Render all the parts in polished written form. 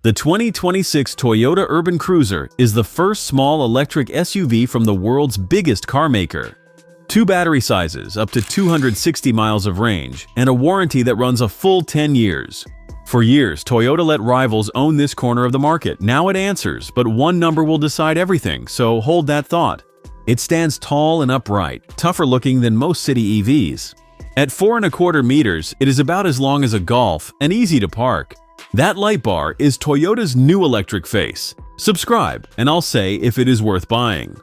The 2026 Toyota Urban Cruiser is the first small electric SUV from the world's biggest carmaker. Two battery sizes, up to 260 miles of range, and a warranty that runs a full 10 years. For years, Toyota let rivals own this corner of the market. Now it answers, but one number will decide everything, so hold that thought. It stands tall and upright, tougher looking than most city EVs. At 4.25 meters, it is about as long as a Golf and easy to park. That light bar is Toyota's new electric face. Subscribe, and I'll say if it is worth buying.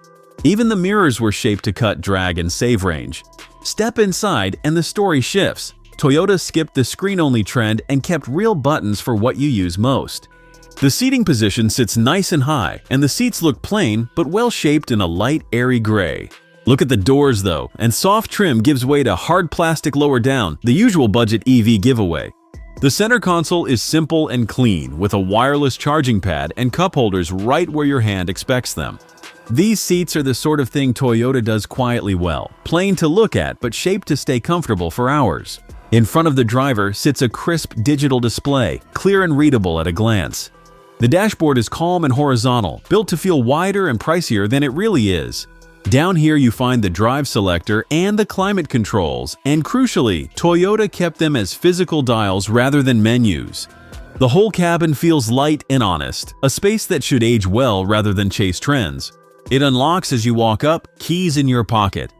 Even the mirrors were shaped to cut drag and save range. Step inside and the story shifts. Toyota skipped the screen-only trend and kept real buttons for what you use most. The seating position sits nice and high, and the seats look plain but well-shaped in a light, airy gray. Look at the doors though, and soft trim gives way to hard plastic lower down, the usual budget EV giveaway. The center console is simple and clean, with a wireless charging pad and cup holders right where your hand expects them. These seats are the sort of thing Toyota does quietly well, plain to look at but shaped to stay comfortable for hours. In front of the driver sits a crisp digital display, clear and readable at a glance. The dashboard is calm and horizontal, built to feel wider and pricier than it really is. Down here you find the drive selector and the climate controls, and crucially, Toyota kept them as physical dials rather than menus. The whole cabin feels light and honest, a space that should age well rather than chase trends. It unlocks as you walk up, keys in your pocket.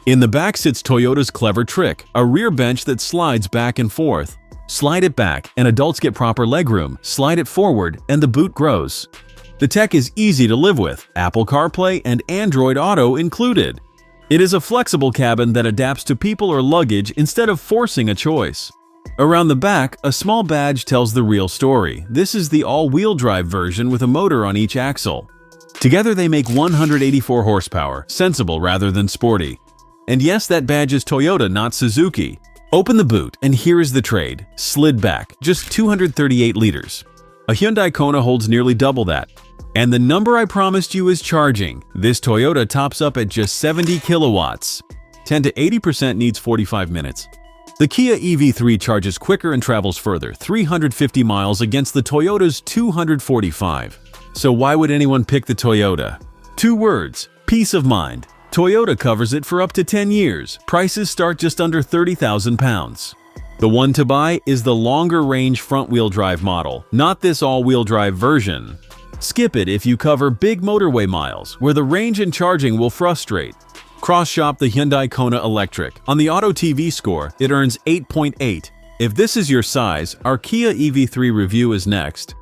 In the back sits Toyota's clever trick, a rear bench that slides back and forth. Slide it back and adults get proper legroom, slide it forward and the boot grows. The tech is easy to live with, Apple CarPlay and Android Auto included. It is a flexible cabin that adapts to people or luggage instead of forcing a choice. Around the back, a small badge tells the real story. This is the all-wheel drive version with a motor on each axle. Together they make 184 horsepower, sensible rather than sporty. And yes, that badge is Toyota, not Suzuki. Open the boot, and here is the trade. Slid back, just 238 liters. A Hyundai Kona holds nearly double that. And the number I promised you is charging. This Toyota tops up at just 70 kilowatts. 10 to 80% needs 45 minutes. The Kia EV3 charges quicker and travels further, 350 miles against the Toyota's 245. So why would anyone pick the Toyota? 2 words, peace of mind. Toyota covers it for up to 10 years. Prices start just under £30,000. The one to buy is the longer-range front-wheel drive model, not this all-wheel drive version. Skip it if you cover big motorway miles, where the range and charging will frustrate. Cross-shop the Hyundai Kona Electric. On the Auto TV score, it earns 8.8. If this is your size, our Kia EV3 review is next.